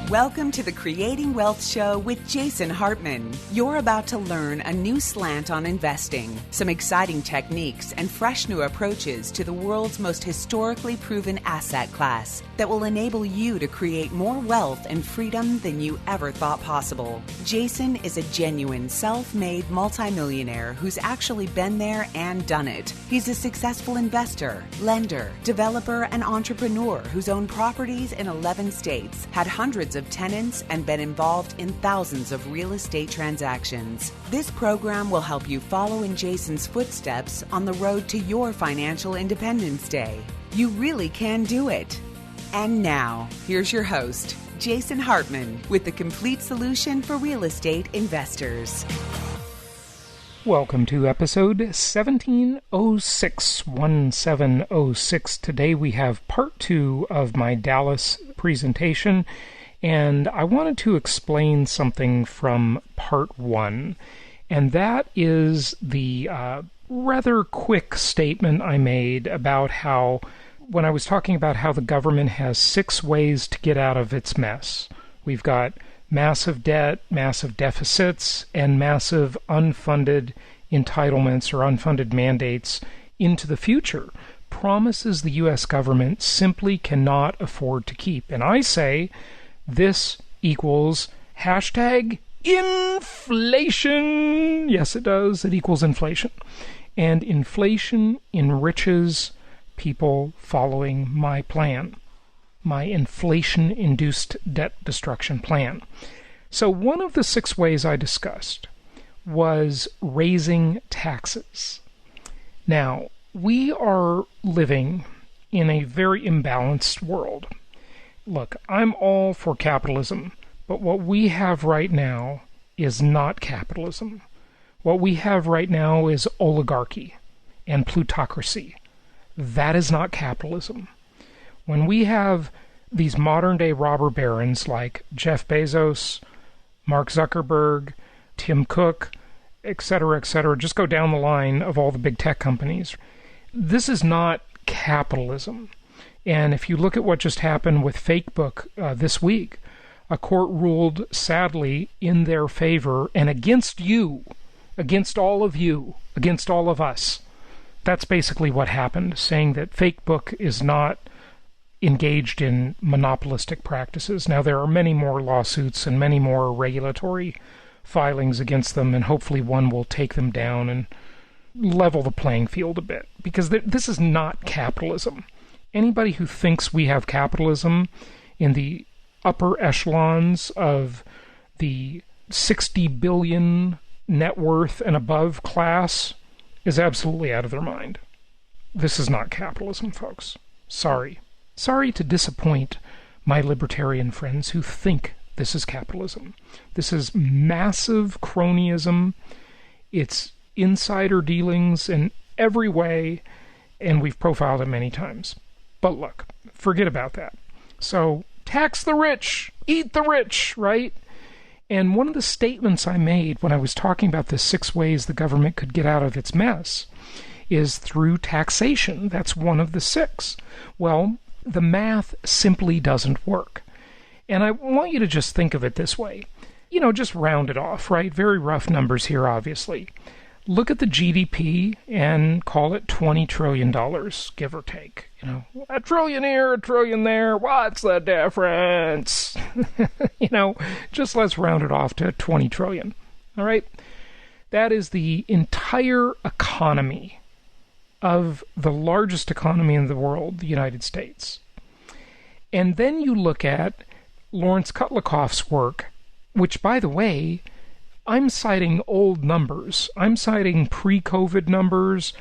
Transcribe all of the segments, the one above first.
Welcome to the Creating Wealth Show with Jason Hartman. You're about to learn a new slant on investing, some exciting techniques, and fresh new approaches to the world's most historically proven asset class that will enable you to create more wealth and freedom than you ever thought possible. Jason is a genuine self-made multimillionaire who's actually been there and done it. He's a successful investor, lender, developer, and entrepreneur who's owned properties in 11 states, had hundreds of tenants, and been involved in thousands of real estate transactions. This program will help you follow in Jason's footsteps on the road to your financial independence day. You really can do it. And now, here's your host, Jason Hartman, with the complete solution for real estate investors. Welcome to episode 1706. Today we have part 2 of my Dallas presentation, and I wanted to explain something from part 1, and that is the rather quick statement I made about how, when I was talking about how the government has 6 ways to get out of its mess. We've got massive debt, massive deficits, and massive unfunded entitlements or unfunded mandates into the future. Promises the U.S. government simply cannot afford to keep. And I say this equals hashtag inflation. Yes, it does. It equals inflation. And inflation enriches people following my plan, my inflation-induced debt destruction plan. So one of the 6 ways I discussed was raising taxes. Now, we are living in a very imbalanced world. Look, I'm all for capitalism, but what we have right now is not capitalism. What we have right now is oligarchy and plutocracy. That is not capitalism. When we have these modern-day robber barons like Jeff Bezos, Mark Zuckerberg, Tim Cook, etc., just go down the line of all the big tech companies. This is not capitalism. And if you look at what just happened with Facebook this week, a court ruled, sadly, in their favor and against you, against all of you, against all of us. That's basically what happened, saying that Facebook is not engaged in monopolistic practices. Now, there are many more lawsuits and many more regulatory filings against them, and hopefully one will take them down and level the playing field a bit, because this is not capitalism. Anybody who thinks we have capitalism in the upper echelons of the 60 billion net worth and above class is absolutely out of their mind. This is not capitalism, folks. Sorry. Sorry to disappoint my libertarian friends who think this is capitalism. This is massive cronyism. It's insider dealings in every way, and we've profiled it many times. But look, forget about that. So, tax the rich, eat the rich, right? And one of the statements I made when I was talking about the 6 ways the government could get out of its mess is through taxation. That's one of the 6. Well, the math simply doesn't work. And I want you to just think of it this way. You know, just round it off, right? Very rough numbers here, obviously. Look at the GDP and call it $20 trillion, give or take. You know, a trillion here, a trillion there. What's the difference? You know, just let's round it off to 20 trillion. All right? That is the entire economy of the largest economy in the world, the United States. And then you look at Lawrence Kutlikoff's work, which, by the way, I'm citing old numbers. I'm citing pre-COVID numbers.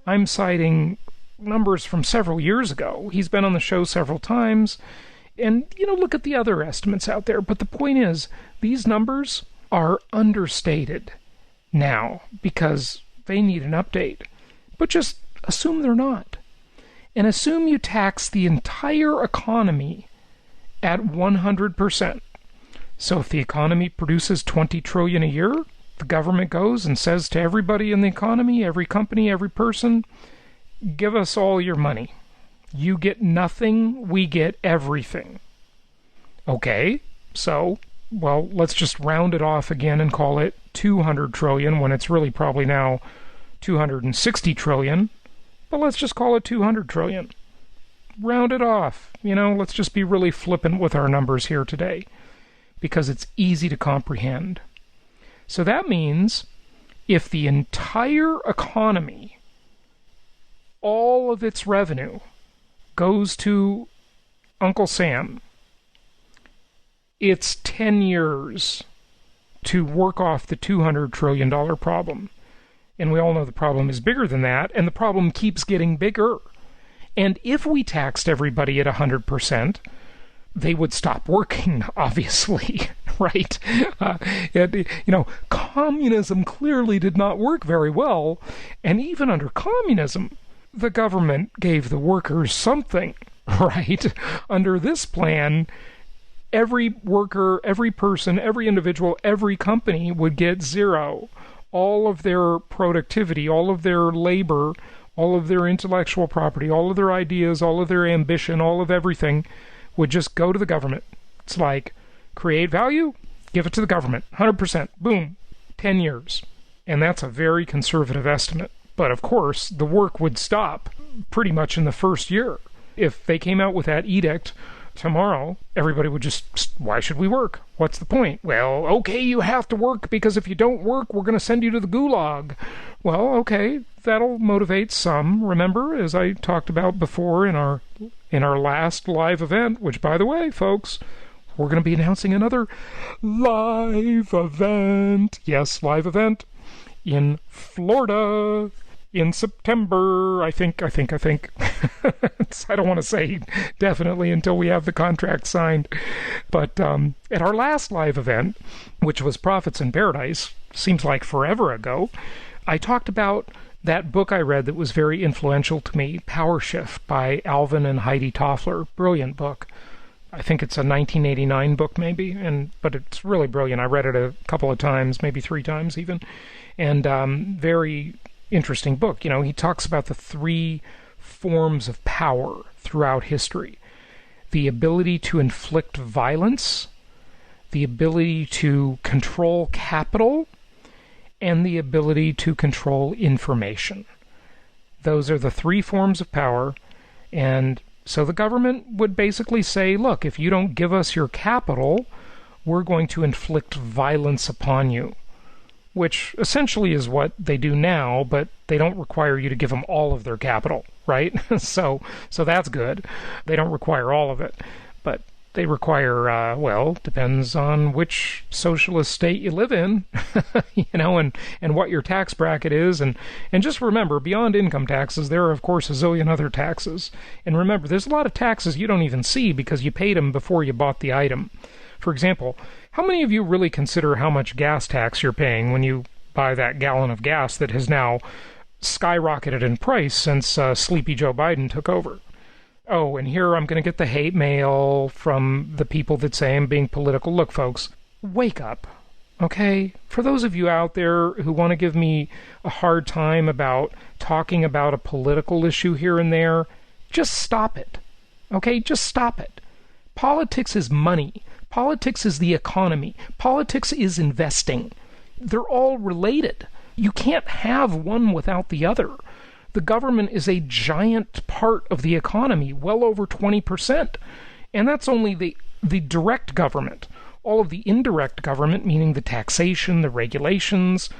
I'm citing numbers from several years ago. He's been on the show several times. And, you know, look at the other estimates out there. But the point is, these numbers are understated now because they need an update. But just assume they're not. And assume you tax the entire economy at 100%. So if the economy produces $20 trillion a year, the government goes and says to everybody in the economy, every company, every person, give us all your money. You get nothing, we get everything. Okay, So, well, let's just round it off again and call it 200 trillion when it's really probably now 260 trillion. But let's just call it 200 trillion. Round it off. Let's just be really flippant with our numbers here today, because it's easy to comprehend. So that means if the entire economy, all of its revenue, goes to Uncle Sam, it's 10 years to work off the $200 trillion problem. And we all know the problem is bigger than that, and the problem keeps getting bigger. And if we taxed everybody at 100%, they would stop working, obviously, right? Communism clearly did not work very well, and even under communism, the government gave the workers something, right? Under this plan, every worker, every person, every individual, every company would get zero. All of their productivity, all of their labor, all of their intellectual property, all of their ideas, all of their ambition, all of everything would just go to the government. It's like, create value, give it to the government. 100%. Boom. 10 years. And that's a very conservative estimate. But of course, the work would stop pretty much in the first year. If they came out with that edict tomorrow, everybody would just, why should we work? What's the point? Well, okay, you have to work, because if you don't work, we're going to send you to the gulag. Well, okay, that'll motivate some. Remember, as I talked about before in our last live event, which, by the way, folks, we're going to be announcing another live event. Yes, live event in Florida in September, I think. I don't want to say definitely until we have the contract signed. But at our last live event, which was Profits in Paradise, seems like forever ago, I talked about that book I read that was very influential to me, Power Shift by Alvin and Heidi Toffler. Brilliant book. I think it's a 1989 book maybe, but it's really brilliant. I read it a couple of times, maybe 3 times even. And very interesting book. He talks about the 3 forms of power throughout history. The ability to inflict violence, the ability to control capital, and the ability to control information. Those are the 3 forms of power, and so the government would basically say, look, if you don't give us your capital, we're going to inflict violence upon you, which essentially is what they do now, but they don't require you to give them all of their capital, right? So that's good. They don't require all of it, but they require, depends on which socialist state you live in, and what your tax bracket is. And just remember, beyond income taxes, there are, of course, a zillion other taxes. And remember, there's a lot of taxes you don't even see because you paid them before you bought the item. For example, how many of you really consider how much gas tax you're paying when you buy that gallon of gas that has now skyrocketed in price since Sleepy Joe Biden took over? Oh, and here I'm going to get the hate mail from the people that say I'm being political. Look, folks, wake up, okay? For those of you out there who want to give me a hard time about talking about a political issue here and there, just stop it, okay? Just stop it. Politics is money. Politics is the economy. Politics is investing. They're all related. You can't have one without the other. The government is a giant part of the economy, well over 20%. And that's only the direct government. All of the indirect government, meaning the taxation, the regulations.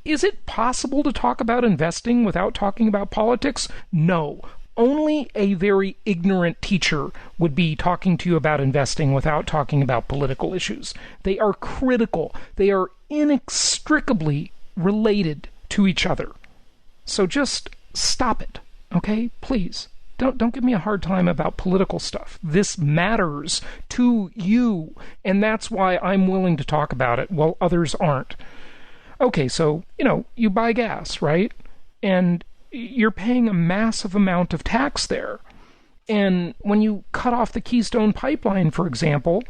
Is it possible to talk about investing without talking about politics? No. Only a very ignorant teacher would be talking to you about investing without talking about political issues. They are critical. They are inextricably related to each other. So just stop it, okay? Please. Don't give me a hard time about political stuff. This matters to you, and that's why I'm willing to talk about it while others aren't. Okay, so, you buy gas, right? And you're paying a massive amount of tax there. And when you cut off the Keystone Pipeline, for example,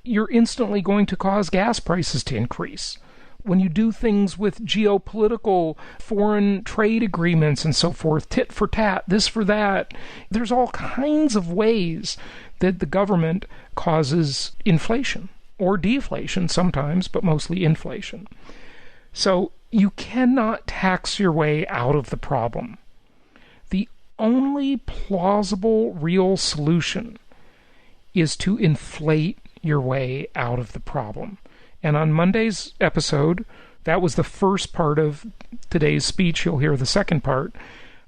you're instantly going to cause gas prices to increase. when you do things with geopolitical foreign trade agreements and so forth, tit for tat, this for that. There's all kinds of ways that the government causes inflation or deflation sometimes, but mostly inflation. So you cannot tax your way out of the problem. The only plausible real solution is to inflate your way out of the problem. And on Monday's episode, that was the first part of today's speech. You'll hear the second part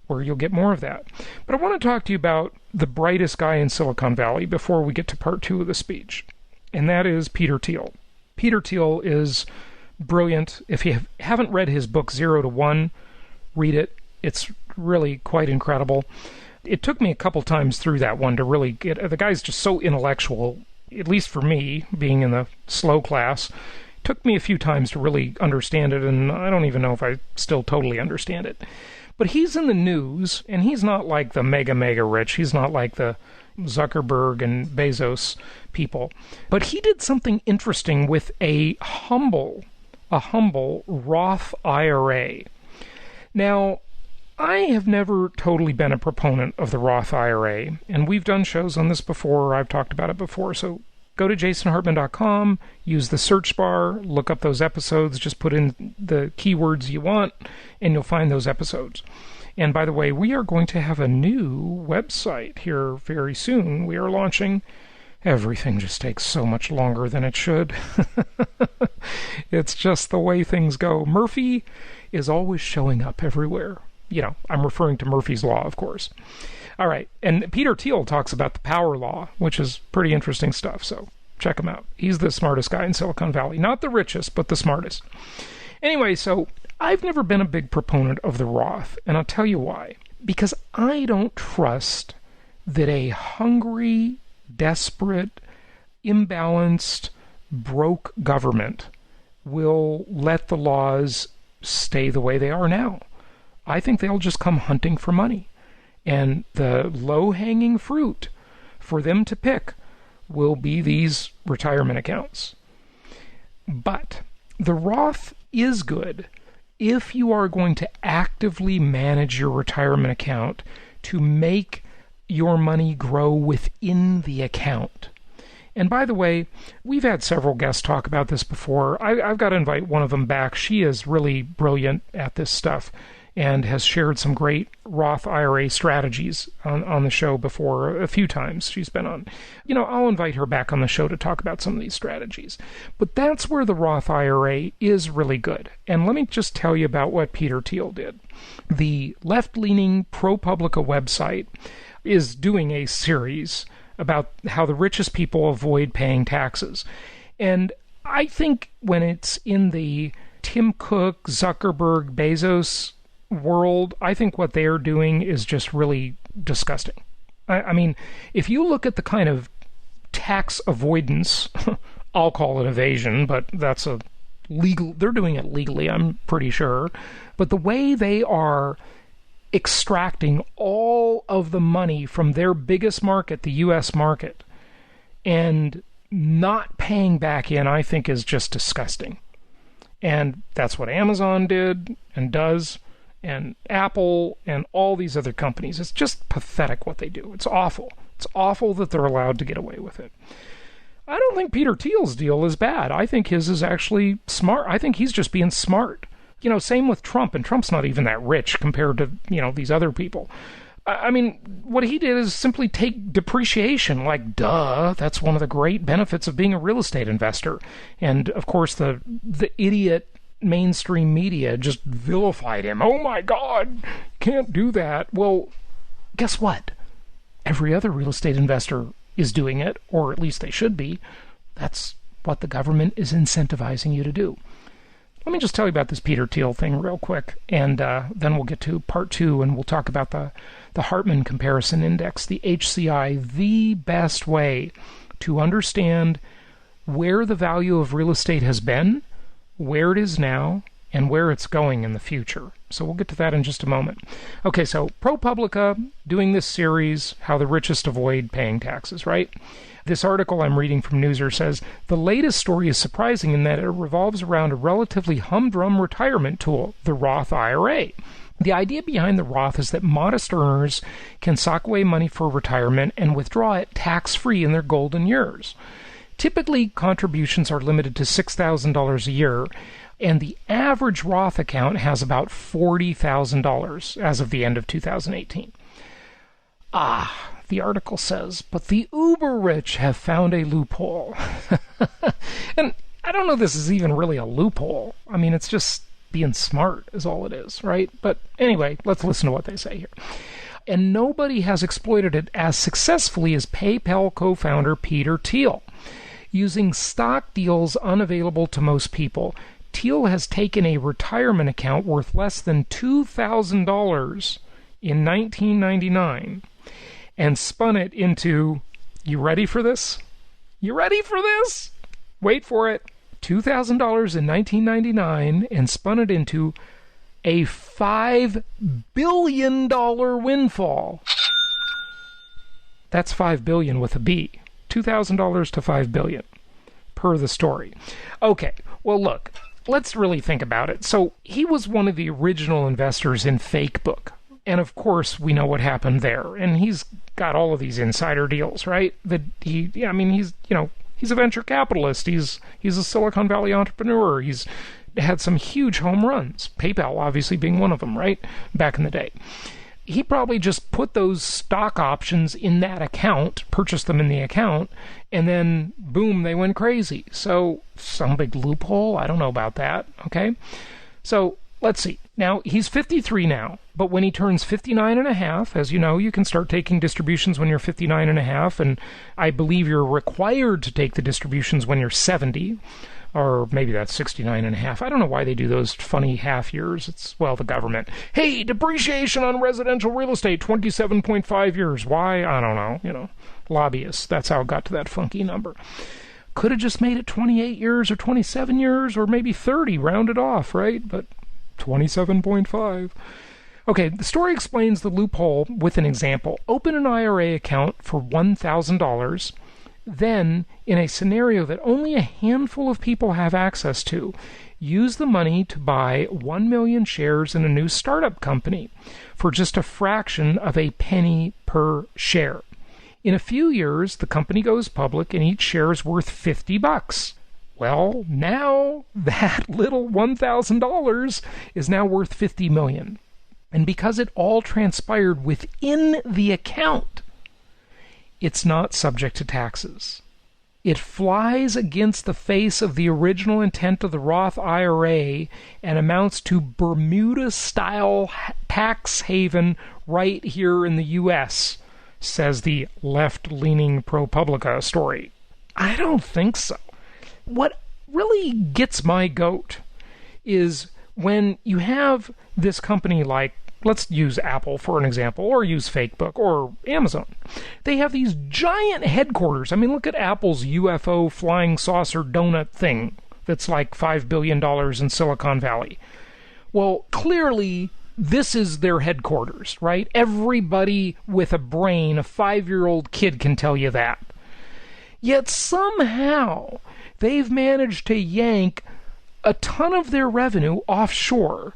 where you'll get more of that. But I want to talk to you about the brightest guy in Silicon Valley before we get to part two of the speech. And that is Peter Thiel. Peter Thiel is brilliant. If you haven't read his book 0 to 1, read it. It's really quite incredible. It took me a couple times through that one to really get... The guy's just so intellectual, at least for me, being in the slow class. It took me a few times to really understand it, and I don't even know if I still totally understand it. But he's in the news, and he's not like the mega rich. He's not like the Zuckerberg and Bezos people. But he did something interesting with a humble Roth IRA. Now, I have never totally been a proponent of the Roth IRA, and we've done shows on this before, I've talked about it before, so go to jasonhartman.com, use the search bar, look up those episodes, just put in the keywords you want, and you'll find those episodes. And by the way, we are going to have a new website here very soon. We are launching. Everything just takes so much longer than it should. It's just the way things go. Murphy is always showing up everywhere. You know, I'm referring to Murphy's Law, of course. All right, and Peter Thiel talks about the power law, which is pretty interesting stuff, so check him out. He's the smartest guy in Silicon Valley. Not the richest, but the smartest. Anyway, so I've never been a big proponent of the Roth, and I'll tell you why. Because I don't trust that a hungry, desperate, imbalanced, broke government will let the laws stay the way they are now. I think they'll just come hunting for money. And the low-hanging fruit for them to pick will be these retirement accounts. But the Roth is good if you are going to actively manage your retirement account to make your money grow within the account. And by the way, we've had several guests talk about this before. I've got to invite one of them back. She is really brilliant at this stuff and has shared some great Roth IRA strategies on the show before a few times she's been on. You know, I'll invite her back on the show to talk about some of these strategies. But that's where the Roth IRA is really good. And let me just tell you about what Peter Thiel did. The left-leaning ProPublica website is doing a series about how the richest people avoid paying taxes. And I think when it's in the Tim Cook, Zuckerberg, Bezos world, I think what they're doing is just really disgusting. I mean, if you look at the kind of tax avoidance, I'll call it evasion, but that's a legal, they're doing it legally, I'm pretty sure. But the way they are extracting all of the money from their biggest market, the U.S. market, and not paying back in, I think is just disgusting. And that's what Amazon did and does, and Apple and all these other companies. It's just pathetic what they do. It's awful. It's awful that they're allowed to get away with it. I don't think Peter Thiel's deal is bad. I think his is actually smart. I think he's just being smart. You know, same with Trump, and Trump's not even that rich compared to, you know, these other people. I mean, what he did is simply take depreciation, like, duh, that's one of the great benefits of being a real estate investor. And, of course, the idiot mainstream media just vilified him. Oh, my God, can't do that. Well, guess what? Every other real estate investor is doing it, or at least they should be. That's what the government is incentivizing you to do. Let me just tell you about this Peter Thiel thing real quick, and then we'll get to part two, and we'll talk about the Hartman Comparison Index, the HCI, the best way to understand where the value of real estate has been, where it is now, and where it's going in the future. So we'll get to that in just a moment. Okay, so ProPublica doing this series, How the Richest Avoid Paying Taxes, right? This article I'm reading from Newser says, the latest story is surprising in that it revolves around a relatively humdrum retirement tool, the Roth IRA. The idea behind the Roth is that modest earners can sock away money for retirement and withdraw it tax-free in their golden years. Typically, contributions are limited to $6,000 a year, and the average Roth account has about $40,000 as of the end of 2018. The article says, but the uber-rich have found a loophole. And I don't know if this is even really a loophole. I mean, it's just being smart is all it is, right? But anyway, let's listen to what they say here. And nobody has exploited it as successfully as PayPal co-founder Peter Thiel. Using stock deals unavailable to most people, Thiel has taken a retirement account worth less than $2,000 in 1999 and spun it into, you ready for this? You ready for this? Wait for it. $2,000 in 1999 and spun it into a $5 billion windfall. That's $5 billion with a B. $2,000 to $5 billion per the story. Okay, well look, let's really think about it. So he was one of the original investors in Facebook. And of course, we know what happened there. And he's got all of these insider deals, right? He's a venture capitalist. He's a Silicon Valley entrepreneur. He's had some huge home runs. PayPal obviously being one of them, right? Back in the day. He probably just put those stock options in that account, purchased them in the account, and then boom, they went crazy. So some big loophole? I don't know about that, okay? So let's see. Now, he's 53 now, but when he turns 59 and a half, as you know, you can start taking distributions when you're 59 and a half, and I believe you're required to take the distributions when you're 70, or maybe that's 69 and a half. I don't know why they do those funny half years. It's, well, the government. Hey, depreciation on residential real estate, 27.5 years. Why? I don't know. Lobbyists. That's how it got to that funky number. Could have just made it 28 years or 27 years or maybe 30, rounded off, right? But 27.5. Okay, the story explains the loophole with an example. Open an IRA account for $1,000. Then, in a scenario that only a handful of people have access to, use the money to buy 1 million shares in a new startup company for just a fraction of a penny per share. In a few years, the company goes public and each share is worth $50. Well, now that little $1,000 is now worth $50 million. And because it all transpired within the account, it's not subject to taxes. It flies against the face of the original intent of the Roth IRA and amounts to Bermuda-style tax haven right here in the U.S., says the left-leaning ProPublica story. I don't think so. What really gets my goat is when you have this company like, let's use Apple for an example, or use Facebook, or Amazon. They have these giant headquarters. I mean, look at Apple's UFO flying saucer donut thing that's like $5 billion in Silicon Valley. Well, clearly, this is their headquarters, right? Everybody with a brain, a 5-year-old kid can tell you that. Yet somehow, they've managed to yank a ton of their revenue offshore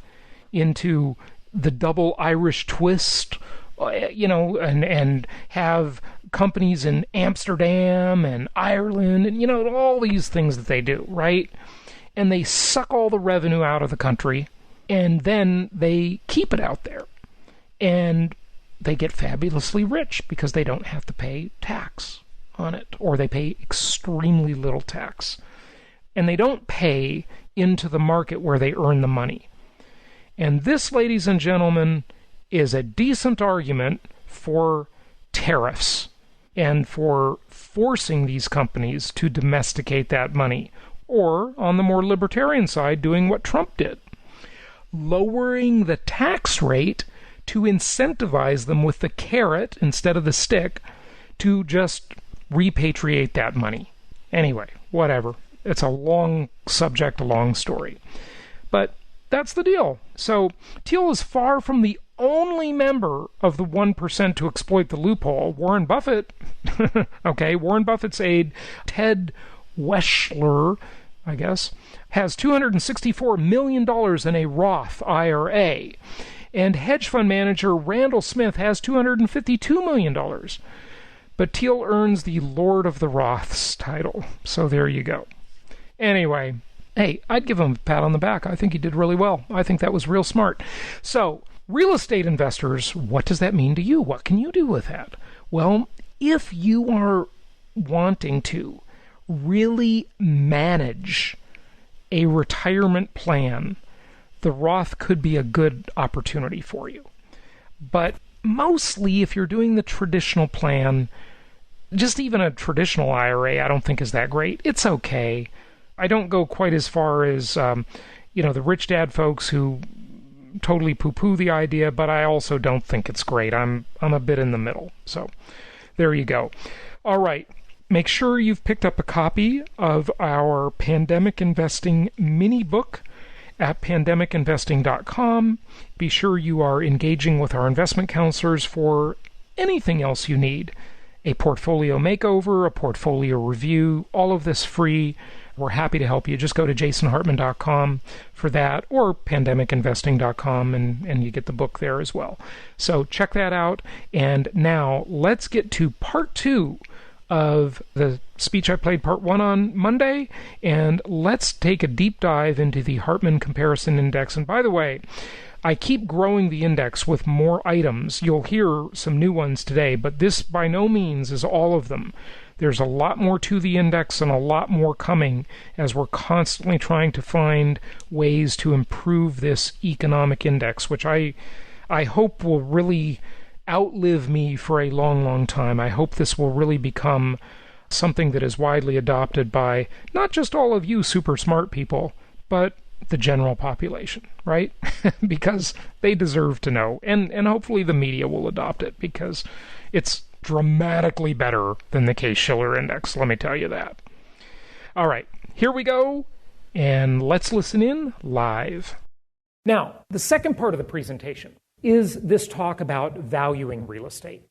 into the double Irish twist, and have companies in Amsterdam and Ireland and, all these things that they do, right? And they suck all the revenue out of the country, and then they keep it out there. And they get fabulously rich because they don't have to pay tax on it, or they pay extremely little tax. And they don't pay into the market where they earn the money. And this, ladies and gentlemen, is a decent argument for tariffs and for forcing these companies to domesticate that money. Or, on the more libertarian side, doing what Trump did. Lowering the tax rate to incentivize them with the carrot instead of the stick to just repatriate that money. Anyway, whatever. It's a long subject, a long story. But that's the deal. So Thiel is far from the only member of the 1% to exploit the loophole. Warren Buffett, Warren Buffett's aide, Ted Weschler, I guess, has $264 million in a Roth IRA. And hedge fund manager Randall Smith has $252 million. But Thiel earns the Lord of the Roths title. So there you go. Anyway, hey, I'd give him a pat on the back. I think he did really well. I think that was real smart. So, real estate investors, what does that mean to you? What can you do with that? Well, if you are wanting to really manage a retirement plan, the Roth could be a good opportunity for you. But mostly, if you're doing the traditional plan, just even a traditional IRA, I don't think is that great. It's okay. I don't go quite as far as, the rich dad folks who totally poo-poo the idea, but I also don't think it's great. I'm a bit in the middle. So there you go. All right. Make sure you've picked up a copy of our Pandemic Investing mini book at pandemicinvesting.com. Be sure you are engaging with our investment counselors for anything else you need. A portfolio makeover, a portfolio review, all of this free. We're happy to help you. Just go to jasonhartman.com for that, or pandemicinvesting.com, and you get the book there as well. So check that out. And now let's get to part 2 of the speech I played part 1 on Monday, and let's take a deep dive into the Hartman Comparison Index. And by the way, I keep growing the index with more items. You'll hear some new ones today, but this by no means is all of them. There's a lot more to the index and a lot more coming as we're constantly trying to find ways to improve this economic index, which I hope will really outlive me for a long, long time. I hope this will really become something that is widely adopted by not just all of you super smart people, but the general population, right? Because they deserve to know. And hopefully the media will adopt it, because it's dramatically better than the Case-Shiller Index, let me tell you that. All right, here we go, and let's listen in live. Now, the second part of the presentation is this talk about valuing real estate.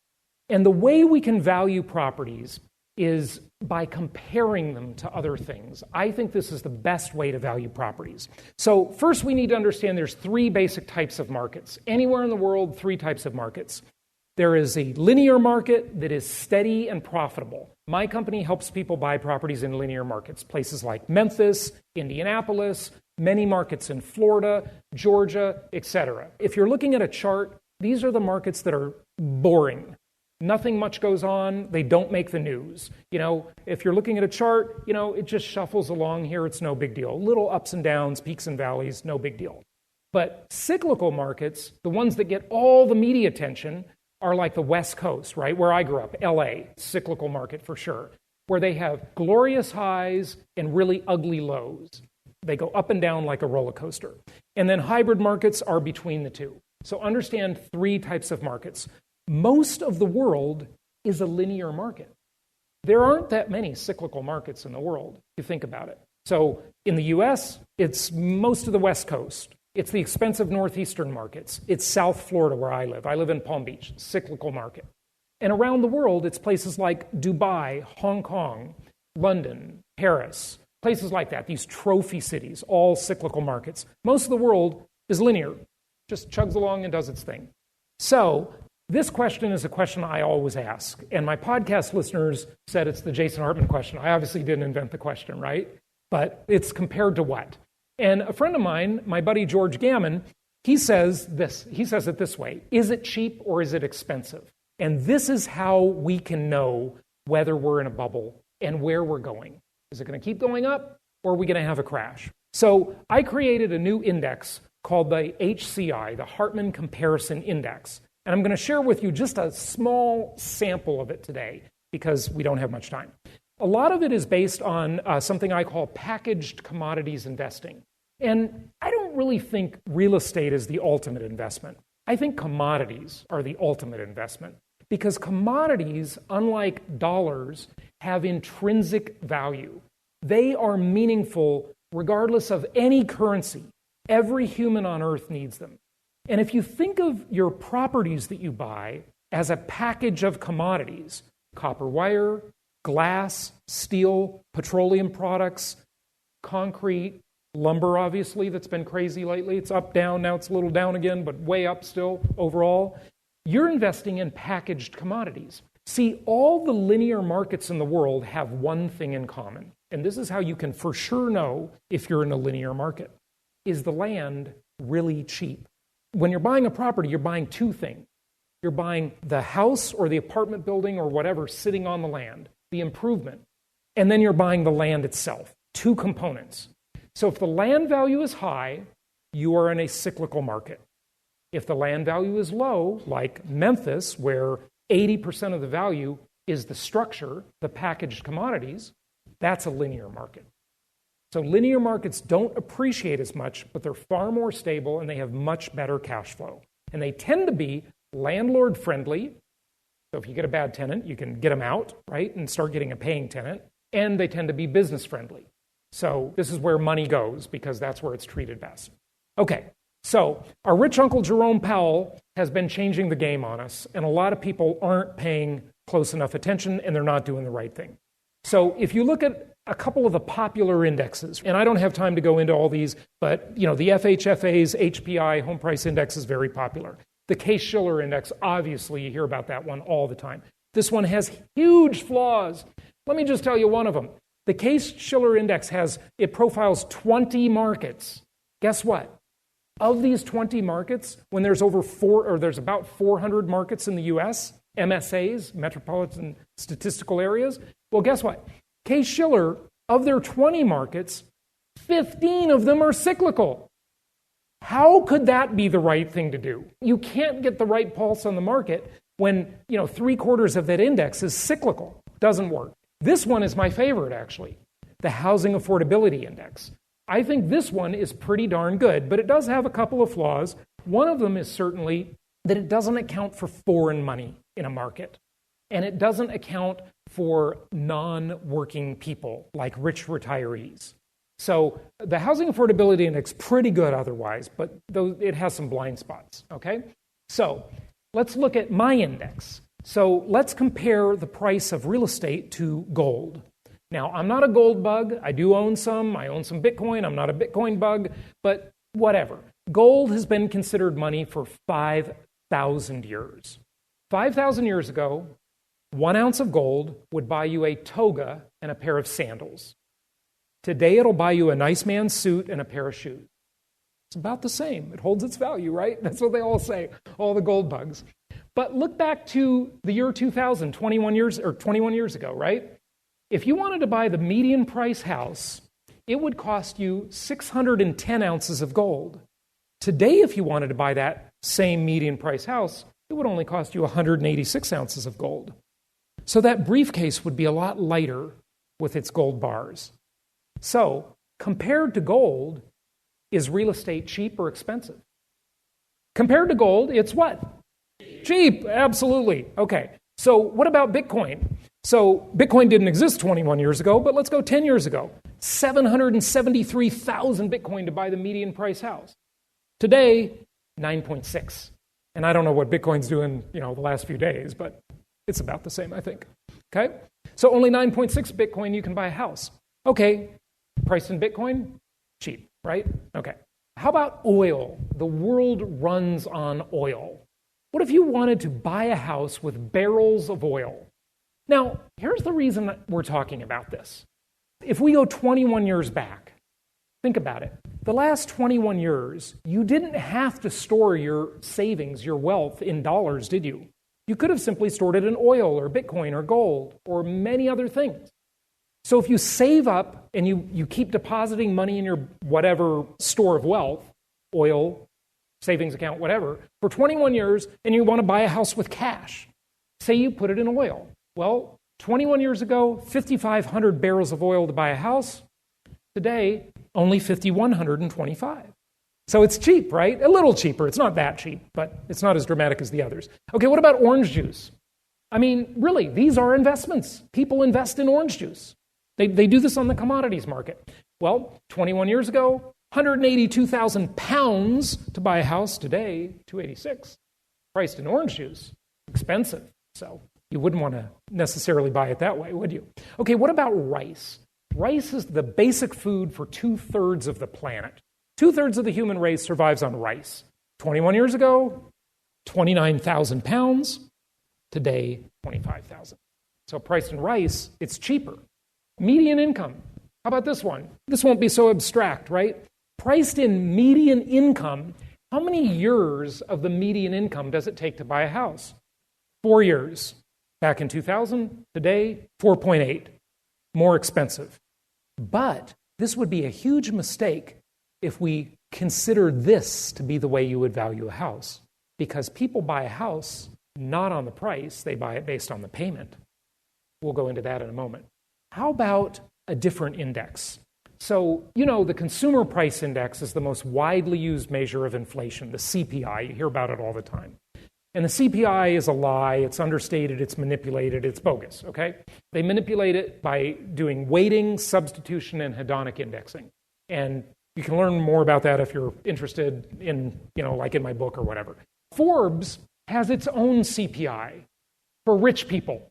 And the way we can value properties is by comparing them to other things. I think this is the best way to value properties. So first we need to understand there's 3 basic types of markets. Anywhere in the world, 3 types of markets. There is a linear market that is steady and profitable. My company helps people buy properties in linear markets, places like Memphis, Indianapolis, many markets in Florida, Georgia, etc. If you're looking at a chart, these are the markets that are boring. Nothing much goes on. They don't make the news. If you're looking at a chart, it just shuffles along here. It's no big deal. Little ups and downs, peaks and valleys, no big deal. But cyclical markets, the ones that get all the media attention, are like the West Coast, right? Where I grew up, LA, cyclical market for sure, where they have glorious highs and really ugly lows. They go up and down like a roller coaster. And then hybrid markets are between the two. So understand 3 types of markets. Most of the world is a linear market. There aren't that many cyclical markets in the world, if you think about it. So in the US, it's most of the West Coast. It's the expensive northeastern markets. It's South Florida where I live. I live in Palm Beach, cyclical market. And around the world, it's places like Dubai, Hong Kong, London, Paris, places like that, these trophy cities, all cyclical markets. Most of the world is linear, just chugs along and does its thing. So this question is a question I always ask. And my podcast listeners said it's the Jason Hartman question. I obviously didn't invent the question, right? But it's compared to what? And a friend of mine, my buddy George Gammon, he says it this way: is it cheap or is it expensive? And this is how we can know whether we're in a bubble and where we're going. Is it going to keep going up, or are we going to have a crash? So I created a new index called the HCI, the Hartman Comparison Index. And I'm going to share with you just a small sample of it today, because we don't have much time. A lot of it is based on something I call packaged commodities investing. And I don't really think real estate is the ultimate investment. I think commodities are the ultimate investment, because commodities, unlike dollars, have intrinsic value. They are meaningful regardless of any currency. Every human on earth needs them. And if you think of your properties that you buy as a package of commodities, copper wire, glass, steel, petroleum products, concrete, lumber, obviously, that's been crazy lately. It's up, down, now it's a little down again, but way up still overall. You're investing in packaged commodities. See, all the linear markets in the world have one thing in common, and this is how you can for sure know if you're in a linear market. Is the land really cheap? When you're buying a property, you're buying two things. You're buying the house or the apartment building or whatever sitting on the land, the improvement, and then you're buying the land itself, two components. So if the land value is high, you are in a cyclical market. If the land value is low, like Memphis, where 80% of the value is the structure, the packaged commodities, that's a linear market. So linear markets don't appreciate as much, but they're far more stable and they have much better cash flow. And they tend to be landlord friendly. So if you get a bad tenant, you can get them out, right, and start getting a paying tenant. And they tend to be business friendly. So this is where money goes because that's where it's treated best. Okay, so our rich Uncle Jerome Powell has been changing the game on us, and a lot of people aren't paying close enough attention and they're not doing the right thing. So if you look at a couple of the popular indexes, and I don't have time to go into all these, but the FHFA's HPI, Home Price Index, is very popular. The Case-Shiller Index, obviously, you hear about that one all the time. This one has huge flaws. Let me just tell you one of them. The Case-Shiller Index it profiles 20 markets. Guess what? Of these 20 markets, when there's there's about 400 markets in the US, MSAs, Metropolitan Statistical Areas, well, guess what? Case-Shiller, of their 20 markets, 15 of them are cyclical. How could that be the right thing to do? You can't get the right pulse on the market when, 3/4 of that index is cyclical. Doesn't work. This one is my favorite, actually, the Housing Affordability Index. I think this one is pretty darn good, but it does have a couple of flaws. One of them is certainly that it doesn't account for foreign money in a market, and it doesn't account for non-working people like rich retirees. So the Housing Affordability Index, pretty good otherwise, but it has some blind spots, okay? So let's look at my index. So let's compare the price of real estate to gold. Now, I'm not a gold bug. I do own some. I own some Bitcoin. I'm not a Bitcoin bug, but whatever. Gold has been considered money for 5,000 years. 5,000 years ago, 1 ounce of gold would buy you a toga and a pair of sandals. Today, it'll buy you a nice man's suit and a pair of shoes. It's about the same. It holds its value, right? That's what they all say, all the gold bugs. But look back to the year 2000, 21 years ago, right? If you wanted to buy the median price house, it would cost you 610 ounces of gold. Today, if you wanted to buy that same median price house, it would only cost you 186 ounces of gold. So that briefcase would be a lot lighter with its gold bars. So, compared to gold, is real estate cheap or expensive? Compared to gold, it's what? Cheap, absolutely. Okay, so what about Bitcoin? So Bitcoin didn't exist 21 years ago, but let's go 10 years ago. 773,000 Bitcoin to buy the median price house. Today, 9.6. And I don't know what Bitcoin's doing, the last few days, but it's about the same, I think. Okay? So only 9.6 Bitcoin you can buy a house. Okay, priced in Bitcoin? Cheap, right? Okay. How about oil? The world runs on oil. What if you wanted to buy a house with barrels of oil? Now, here's the reason that we're talking about this. If we go 21 years back, think about it. The last 21 years, you didn't have to store your savings, your wealth in dollars, did you? You could have simply stored it in oil or Bitcoin or gold or many other things. So if you save up and you keep depositing money in your whatever store of wealth, oil, savings account, whatever, for 21 years, and you want to buy a house with cash, say you put it in oil. Well, 21 years ago, 5,500 barrels of oil to buy a house. Today, only 5,125. So it's cheap, right? A little cheaper. It's not that cheap, but it's not as dramatic as the others. Okay, what about orange juice? I mean, really, these are investments. People invest in orange juice. They do this on the commodities market. Well, 21 years ago, 182,000 pounds to buy a house today, $286. Priced in orange juice, expensive. So you wouldn't want to necessarily buy it that way, would you? Okay, what about rice? Rice is the basic food for 2/3 of the planet. 2/3 of the human race survives on rice. 21 years ago, 29,000 pounds. Today, 25,000. So priced in rice, it's cheaper. Median income. How about this one? This won't be so abstract, right? Priced in median income, how many years of the median income does it take to buy a house? 4 years. Back in 2000, today, 4.8. More expensive. But this would be a huge mistake if we consider this to be the way you would value a house. Because people buy a house not on the price, they buy it based on the payment. We'll go into that in a moment. How about a different index? So, the Consumer Price Index is the most widely used measure of inflation, the CPI. You hear about it all the time. And the CPI is a lie, it's understated, it's manipulated, it's bogus, okay? They manipulate it by doing weighting, substitution, and hedonic indexing. And you can learn more about that if you're interested in, like in my book or whatever. Forbes has its own CPI for rich people.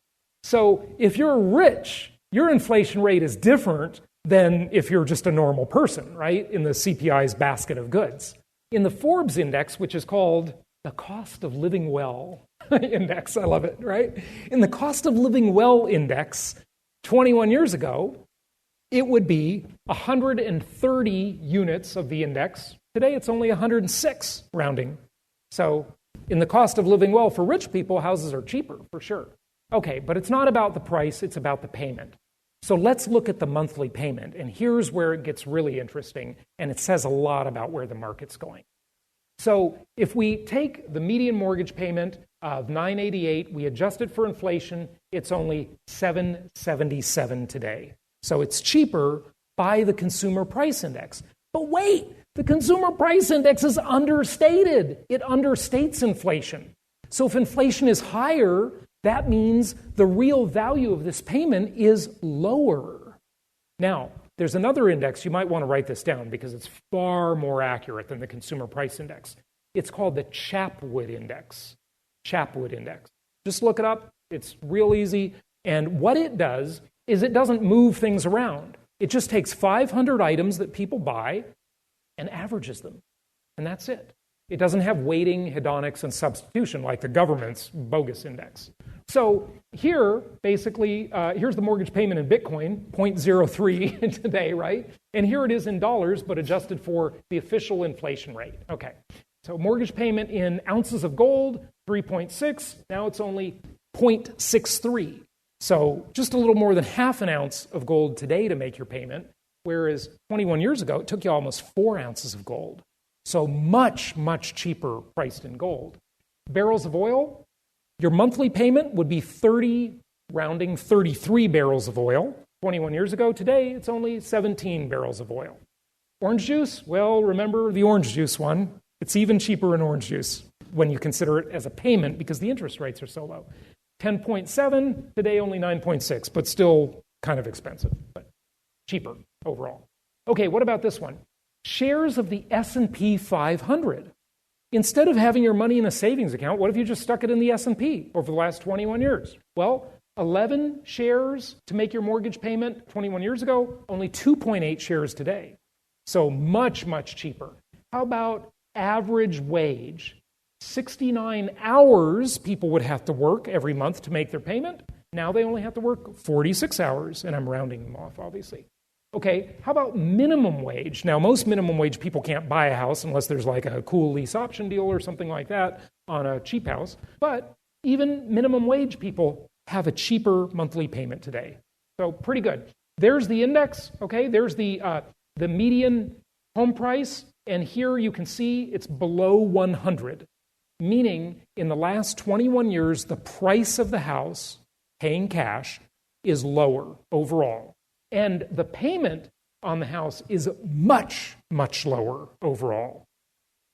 So if you're rich, your inflation rate is different than if you're just a normal person, right? In the CPI's basket of goods. In the Forbes index, which is called the Cost of Living Well index, I love it, right? In the Cost of Living Well index, 21 years ago, it would be 130 units of the index. Today, it's only 106, rounding. So in the Cost of Living Well for rich people, houses are cheaper, for sure. Okay, but it's not about the price, it's about the payment. So let's look at the monthly payment, and here's where it gets really interesting, and it says a lot about where the market's going. So if we take the median mortgage payment of $988, we adjust it for inflation, it's only $777 today. So it's cheaper by the Consumer Price Index. But wait, the Consumer Price Index is understated. It understates inflation. So if inflation is higher, that means the real value of this payment is lower. Now, there's another index. You might want to write this down because it's far more accurate than the Consumer Price Index. It's called the Chapwood Index. Chapwood Index. Just look it up. It's real easy. And what it does is it doesn't move things around. It just takes 500 items that people buy and averages them. And that's it. It doesn't have weighting, hedonics, and substitution like the government's bogus index. So here, basically, here's the mortgage payment in Bitcoin, 0.03 today, right? And here it is in dollars, but adjusted for the official inflation rate. Okay, so mortgage payment in ounces of gold, 3.6. Now it's only 0.63. So just a little more than half an ounce of gold today to make your payment, whereas 21 years ago, it took you almost 4 ounces of gold. So much, much cheaper priced in gold. Barrels of oil, your monthly payment would be 33 barrels of oil. 21 years ago, today, it's only 17 barrels of oil. Orange juice, well, remember the orange juice one. It's even cheaper in orange juice when you consider it as a payment because the interest rates are so low. 10.7, today only 9.6, but still kind of expensive, but cheaper overall. Okay, what about this one? Shares of the S&P 500. Instead of having your money in a savings account, what if you just stuck it in the S&P over the last 21 years? Well, 11 shares to make your mortgage payment 21 years ago, only 2.8 shares today. So much, much cheaper. How about average wage? 69 hours people would have to work every month to make their payment. Now they only have to work 46 hours, and I'm rounding them off, obviously. Okay, how about minimum wage? Now, most minimum wage people can't buy a house unless there's like a cool lease option deal or something like that on a cheap house. But even minimum wage people have a cheaper monthly payment today. So pretty good. There's the index, okay? There's the median home price. And here you can see it's below 100, meaning in the last 21 years, the price of the house, paying cash, is lower overall. And the payment on the house is much, much lower overall.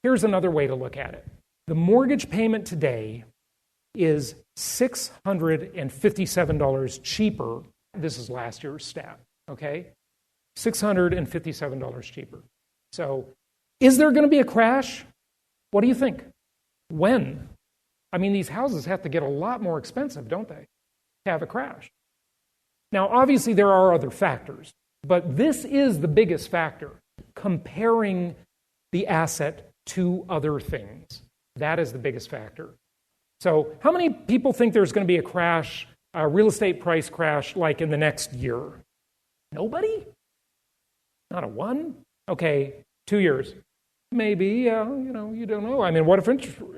Here's another way to look at it. The mortgage payment today is $657 cheaper. This is last year's stat, okay? $657 cheaper. So is there going to be a crash? What do you think? When? I mean, these houses have to get a lot more expensive, don't they, to have a crash? Now, obviously, there are other factors, but this is the biggest factor, comparing the asset to other things. That is the biggest factor. So how many people think there's going to be a crash, a real estate price crash, like in the next year? Nobody? Not a one? Okay, 2 years. Maybe, you don't know. I mean, what if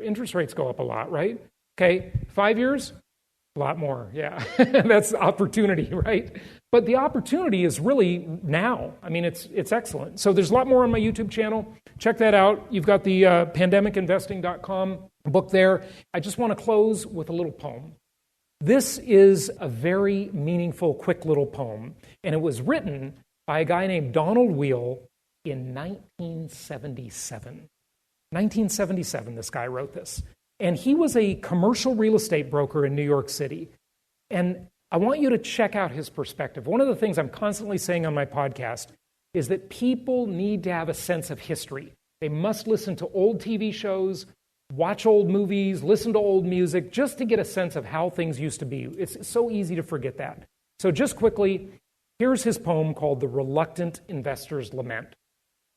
interest rates go up a lot, right? Okay, 5 years? A lot more, yeah. That's opportunity, right? But the opportunity is really now. I mean, it's excellent. So there's a lot more on my YouTube channel. Check that out. You've got the pandemicinvesting.com book there. I just want to close with a little poem. This is a very meaningful, quick little poem, and it was written by a guy named Donald Wheel in 1977. 1977, this guy wrote this. And he was a commercial real estate broker in New York City. And I want you to check out his perspective. One of the things I'm constantly saying on my podcast is that people need to have a sense of history. They must listen to old TV shows, watch old movies, listen to old music, just to get a sense of how things used to be. It's so easy to forget that. So just quickly, here's his poem called The Reluctant Investor's Lament.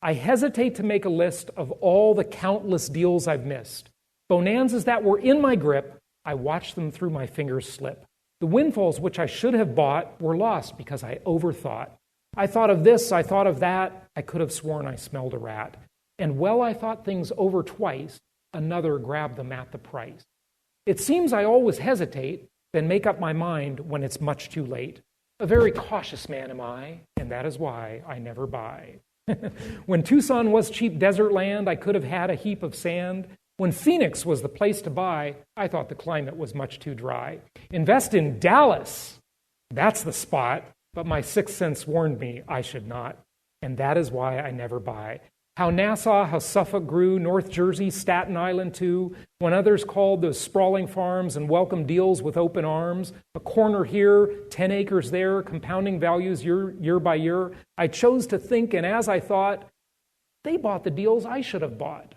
I hesitate to make a list of all the countless deals I've missed. Bonanzas that were in my grip, I watched them through my fingers slip. The windfalls which I should have bought were lost because I overthought. I thought of this, I thought of that, I could have sworn I smelled a rat. And well, I thought things over twice, another grabbed them at the price. It seems I always hesitate, then make up my mind when it's much too late. A very cautious man am I, and that is why I never buy. When Tucson was cheap desert land, I could have had a heap of sand. When Phoenix was the place to buy, I thought the climate was much too dry. Invest in Dallas, that's the spot, but my sixth sense warned me I should not, and that is why I never buy. How Nassau, how Suffolk grew, North Jersey, Staten Island too, when others called those sprawling farms and welcomed deals with open arms, a corner here, 10 acres there, compounding values year by year, I chose to think, and as I thought, they bought the deals I should have bought.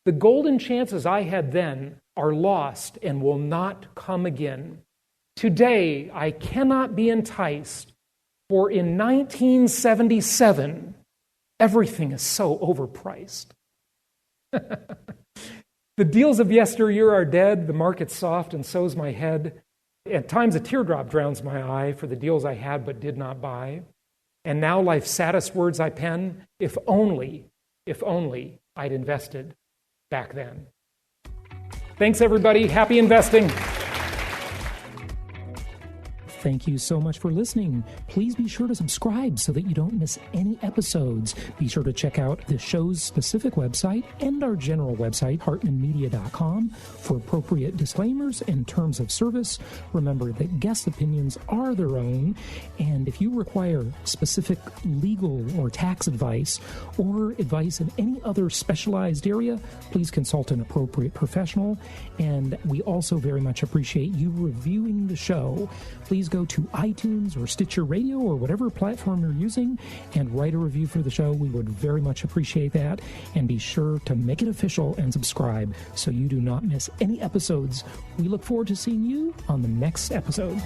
The golden chances I had then are lost and will not come again. Today, I cannot be enticed, for in 1977, everything is so overpriced. The deals of yesteryear are dead, the market's soft, and so's my head. At times a teardrop drowns my eye for the deals I had but did not buy. And now life's saddest words I pen, if only I'd invested back then. Thanks, everybody. Happy investing. Thank you so much for listening. Please be sure to subscribe so that you don't miss any episodes. Be sure to check out the show's specific website and our general website, hartmanmedia.com, for appropriate disclaimers and terms of service. Remember that guest opinions are their own, and if you require specific legal or tax advice or advice in any other specialized area, please consult an appropriate professional. And we also very much appreciate you reviewing the show. Please go to iTunes or Stitcher Radio or whatever platform you're using and write a review for the show. We would very much appreciate that. And be sure to make it official and subscribe so you do not miss any episodes. We look forward to seeing you on the next episode.